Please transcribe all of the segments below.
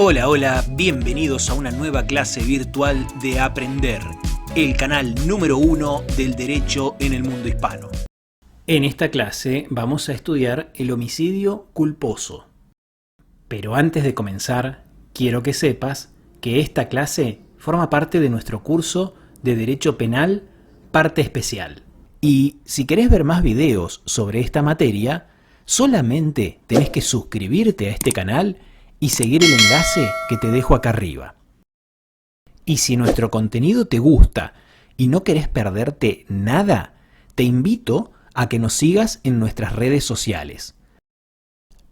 Hola, hola, bienvenidos a una nueva clase virtual de Aprender, el canal número 1 del derecho en el mundo hispano. En esta clase vamos a estudiar el homicidio culposo. Pero antes de comenzar, quiero que sepas que esta clase forma parte de nuestro curso de Derecho Penal, parte especial. Y si querés ver más videos sobre esta materia, solamente tenés que suscribirte a este canal y seguir el enlace que te dejo acá arriba. Y si nuestro contenido te gusta y no querés perderte nada, te invito a que nos sigas en nuestras redes sociales.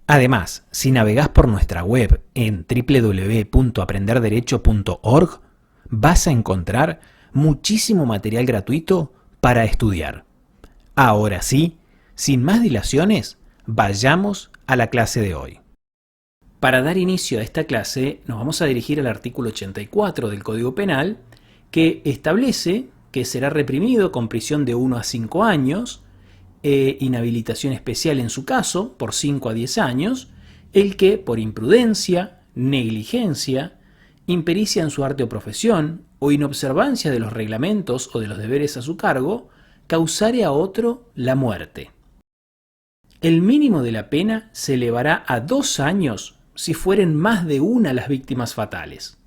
Además, si navegás por nuestra web en www.aprenderderecho.org, vas a encontrar muchísimo material gratuito para estudiar. Ahora sí, sin más dilaciones, vayamos a la clase de hoy. Para dar inicio a esta clase, nos vamos a dirigir al artículo 84 del Código Penal, que establece que será reprimido con prisión de 1 a 5 años, inhabilitación especial en su caso, por 5 a 10 años, el que por imprudencia, negligencia, impericia en su arte o profesión, o inobservancia de los reglamentos o de los deberes a su cargo, causare a otro la muerte. El mínimo de la pena se elevará a 2 años si fueren más de una las víctimas fatales.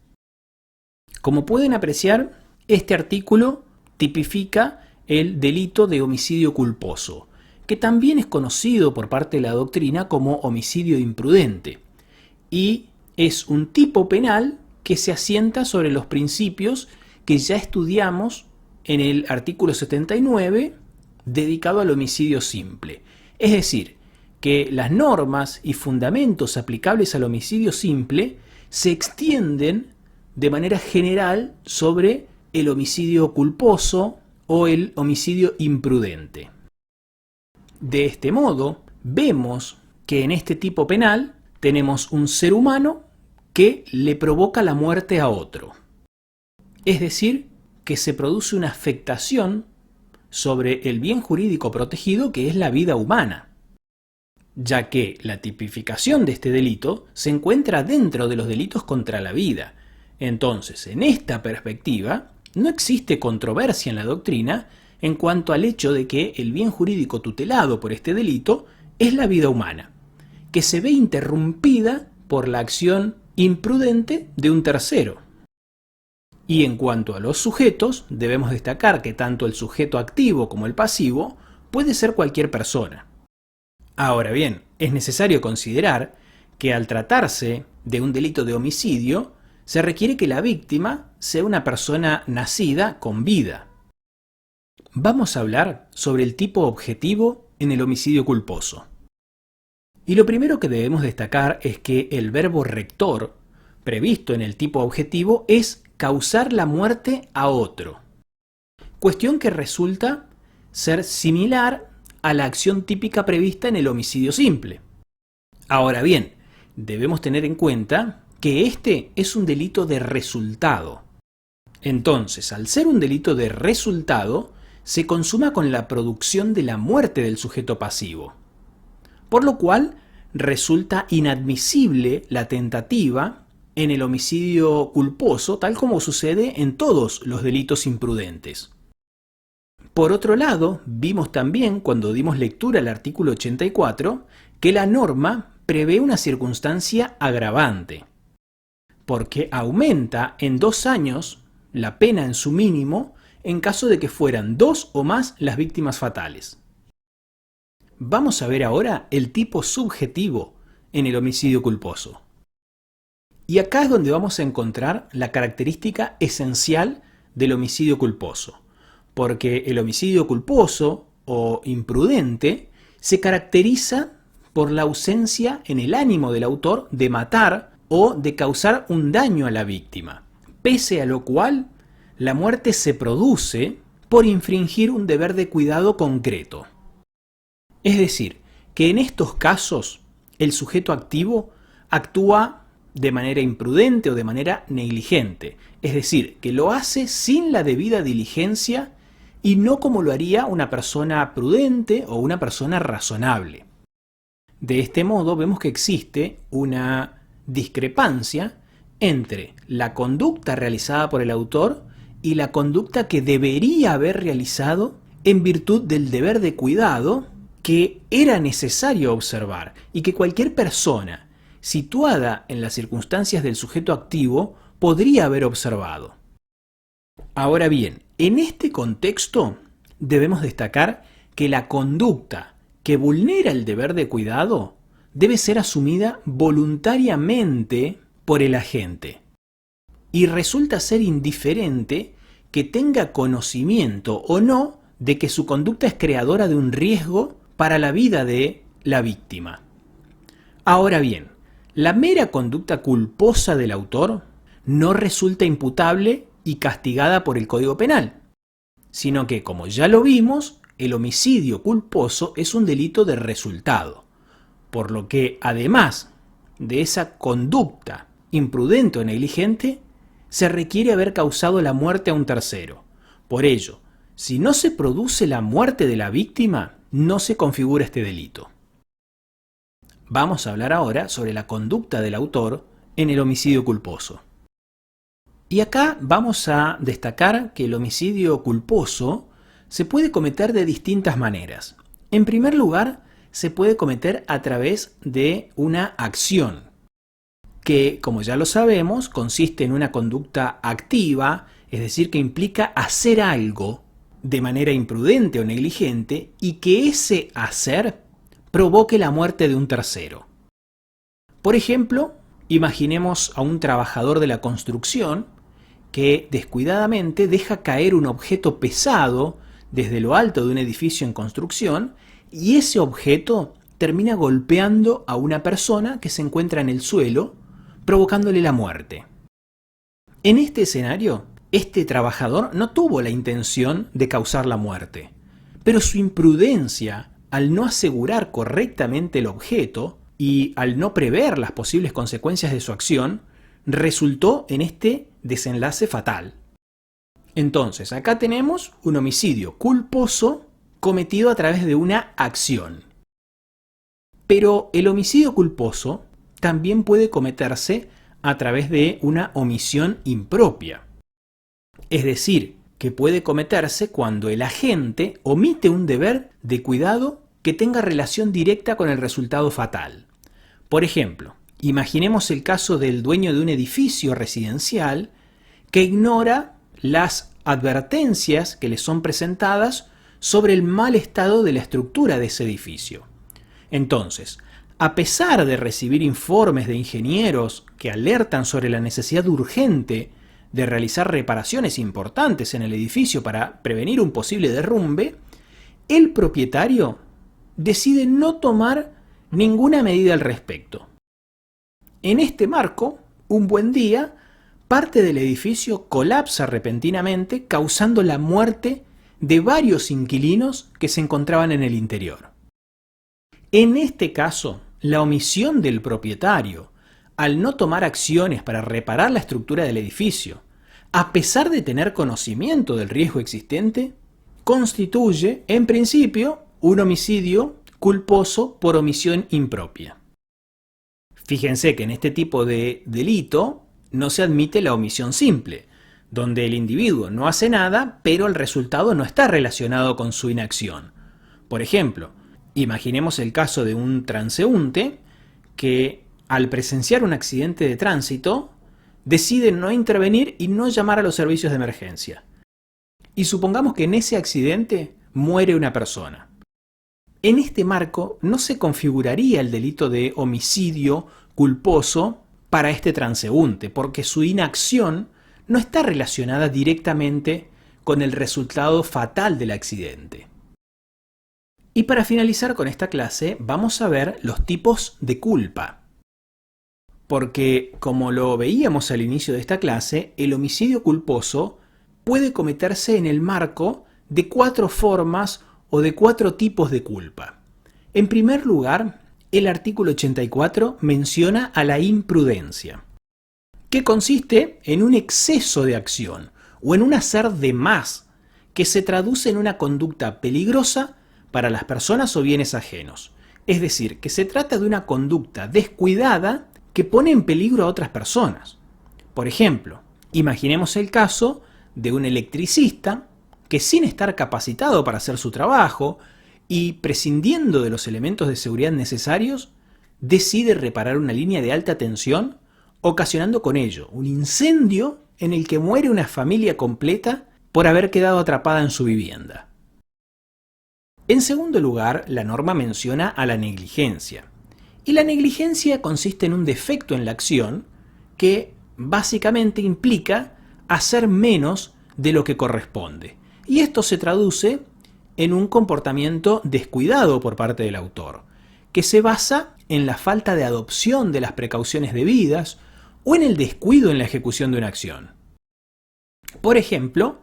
Como pueden apreciar, este artículo tipifica el delito de homicidio culposo, que también es conocido por parte de la doctrina como homicidio imprudente, y es un tipo penal que se asienta sobre los principios que ya estudiamos en el artículo 79 dedicado al homicidio simple. Es decir, que las normas y fundamentos aplicables al homicidio simple se extienden de manera general sobre el homicidio culposo o el homicidio imprudente. De este modo, vemos que en este tipo penal tenemos un ser humano que le provoca la muerte a otro. Es decir, que se produce una afectación sobre el bien jurídico protegido que es la vida humana, ya que la tipificación de este delito se encuentra dentro de los delitos contra la vida. Entonces, en esta perspectiva, no existe controversia en la doctrina en cuanto al hecho de que el bien jurídico tutelado por este delito es la vida humana, que se ve interrumpida por la acción imprudente de un tercero. Y en cuanto a los sujetos, debemos destacar que tanto el sujeto activo como el pasivo puede ser cualquier persona. Ahora bien, es necesario considerar que al tratarse de un delito de homicidio, se requiere que la víctima sea una persona nacida con vida. Vamos a hablar sobre el tipo objetivo en el homicidio culposo. Y lo primero que debemos destacar es que el verbo rector, previsto en el tipo objetivo, es causar la muerte a otro. Cuestión que resulta ser similar a la acción típica prevista en el homicidio simple. Ahora bien, debemos tener en cuenta que este es un delito de resultado. Entonces, al ser un delito de resultado, se consuma con la producción de la muerte del sujeto pasivo, por lo cual resulta inadmisible la tentativa en el homicidio culposo, tal como sucede en todos los delitos imprudentes. Por otro lado, vimos también, cuando dimos lectura al artículo 84, que la norma prevé una circunstancia agravante, porque aumenta en 2 años la pena en su mínimo en caso de que fueran 2 o más las víctimas fatales. Vamos a ver ahora el tipo subjetivo en el homicidio culposo. Y acá es donde vamos a encontrar la característica esencial del homicidio culposo, porque el homicidio culposo o imprudente se caracteriza por la ausencia en el ánimo del autor de matar o de causar un daño a la víctima, pese a lo cual la muerte se produce por infringir un deber de cuidado concreto. Es decir, que en estos casos el sujeto activo actúa de manera imprudente o de manera negligente, es decir, que lo hace sin la debida diligencia y no como lo haría una persona prudente o una persona razonable. De este modo vemos que existe una discrepancia entre la conducta realizada por el autor y la conducta que debería haber realizado en virtud del deber de cuidado que era necesario observar y que cualquier persona situada en las circunstancias del sujeto activo podría haber observado. Ahora bien, en este contexto debemos destacar que la conducta que vulnera el deber de cuidado debe ser asumida voluntariamente por el agente y resulta ser indiferente que tenga conocimiento o no de que su conducta es creadora de un riesgo para la vida de la víctima. Ahora bien, la mera conducta culposa del autor no resulta imputable y castigada por el Código Penal, sino que, como ya lo vimos, el homicidio culposo es un delito de resultado, por lo que, además de esa conducta imprudente o negligente, se requiere haber causado la muerte a un tercero. Por ello, si no se produce la muerte de la víctima, no se configura este delito. Vamos a hablar ahora sobre la conducta del autor en el homicidio culposo. Y acá vamos a destacar que el homicidio culposo se puede cometer de distintas maneras. En primer lugar, se puede cometer a través de una acción, que, como ya lo sabemos, consiste en una conducta activa, es decir, que implica hacer algo de manera imprudente o negligente y que ese hacer provoque la muerte de un tercero. Por ejemplo, imaginemos a un trabajador de la construcción que descuidadamente deja caer un objeto pesado desde lo alto de un edificio en construcción y ese objeto termina golpeando a una persona que se encuentra en el suelo, provocándole la muerte. En este escenario, este trabajador no tuvo la intención de causar la muerte, pero su imprudencia al no asegurar correctamente el objeto y al no prever las posibles consecuencias de su acción, resultó en este desenlace fatal. Entonces, acá tenemos un homicidio culposo cometido a través de una acción. Pero el homicidio culposo también puede cometerse a través de una omisión impropia. Es decir, que puede cometerse cuando el agente omite un deber de cuidado que tenga relación directa con el resultado fatal. Por ejemplo, imaginemos el caso del dueño de un edificio residencial que ignora las advertencias que le son presentadas sobre el mal estado de la estructura de ese edificio. Entonces, a pesar de recibir informes de ingenieros que alertan sobre la necesidad urgente de realizar reparaciones importantes en el edificio para prevenir un posible derrumbe, el propietario decide no tomar ninguna medida al respecto. En este marco, un buen día, parte del edificio colapsa repentinamente, causando la muerte de varios inquilinos que se encontraban en el interior. En este caso, la omisión del propietario, al no tomar acciones para reparar la estructura del edificio, a pesar de tener conocimiento del riesgo existente, constituye, en principio, un homicidio culposo por omisión impropia. Fíjense que en este tipo de delito no se admite la omisión simple, donde el individuo no hace nada, pero el resultado no está relacionado con su inacción. Por ejemplo, imaginemos el caso de un transeúnte que, al presenciar un accidente de tránsito, decide no intervenir y no llamar a los servicios de emergencia. Y supongamos que en ese accidente muere una persona. En este marco no se configuraría el delito de homicidio culposo para este transeúnte, porque su inacción no está relacionada directamente con el resultado fatal del accidente. Y para finalizar con esta clase, vamos a ver los tipos de culpa. Porque, como lo veíamos al inicio de esta clase, el homicidio culposo puede cometerse en el marco de 4 formas o de 4 tipos de culpa. En primer lugar, el artículo 84 menciona a la imprudencia, que consiste en un exceso de acción o en un hacer de más que se traduce en una conducta peligrosa para las personas o bienes ajenos. Es decir, que se trata de una conducta descuidada que pone en peligro a otras personas. Por ejemplo, imaginemos el caso de un electricista que, sin estar capacitado para hacer su trabajo y prescindiendo de los elementos de seguridad necesarios, decide reparar una línea de alta tensión, ocasionando con ello un incendio en el que muere una familia completa por haber quedado atrapada en su vivienda. En segundo lugar, la norma menciona a la negligencia. Y la negligencia consiste en un defecto en la acción que básicamente implica hacer menos de lo que corresponde. Y esto se traduce en un comportamiento descuidado por parte del autor, que se basa en la falta de adopción de las precauciones debidas o en el descuido en la ejecución de una acción. Por ejemplo,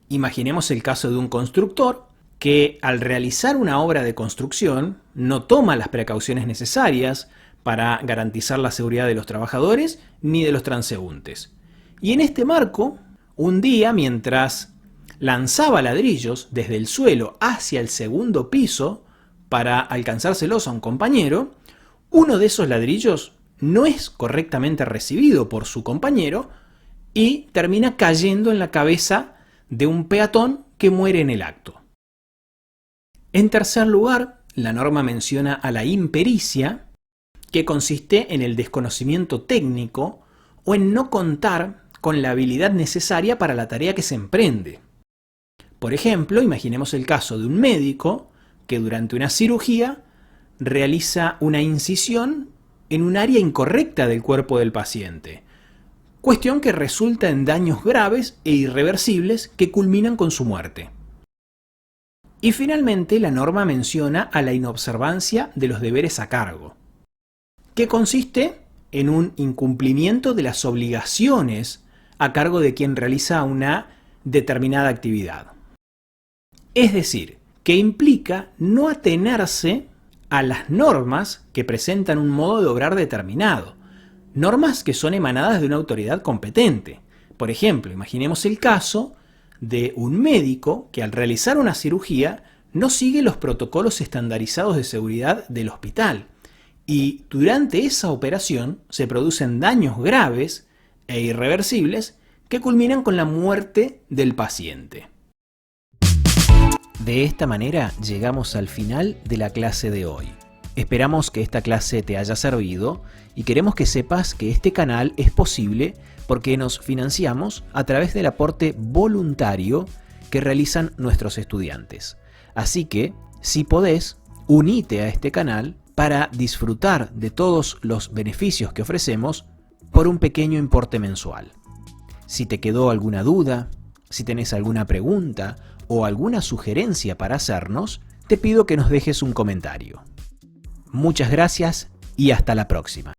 imaginemos el caso de un constructor que al realizar una obra de construcción no toma las precauciones necesarias para garantizar la seguridad de los trabajadores ni de los transeúntes. Y en este marco, un día, mientras lanzaba ladrillos desde el suelo hacia el segundo piso para alcanzárselos a un compañero, uno de esos ladrillos no es correctamente recibido por su compañero y termina cayendo en la cabeza de un peatón que muere en el acto. En tercer lugar, la norma menciona a la impericia, que consiste en el desconocimiento técnico o en no contar con la habilidad necesaria para la tarea que se emprende. Por ejemplo, imaginemos el caso de un médico que durante una cirugía realiza una incisión en un área incorrecta del cuerpo del paciente, cuestión que resulta en daños graves e irreversibles que culminan con su muerte. Y finalmente, la norma menciona a la inobservancia de los deberes a cargo, que consiste en un incumplimiento de las obligaciones a cargo de quien realiza una determinada actividad. Es decir, que implica no atenerse a las normas que presentan un modo de obrar determinado, normas que son emanadas de una autoridad competente. Por ejemplo, imaginemos el caso de un médico que al realizar una cirugía no sigue los protocolos estandarizados de seguridad del hospital y durante esa operación se producen daños graves e irreversibles que culminan con la muerte del paciente. De esta manera llegamos al final de la clase de hoy. Esperamos que esta clase te haya servido y queremos que sepas que este canal es posible porque nos financiamos a través del aporte voluntario que realizan nuestros estudiantes. Así que, si podés, unite a este canal para disfrutar de todos los beneficios que ofrecemos por un pequeño importe mensual. Si te quedó alguna duda, si tenés alguna pregunta o alguna sugerencia para hacernos, te pido que nos dejes un comentario. Muchas gracias y hasta la próxima.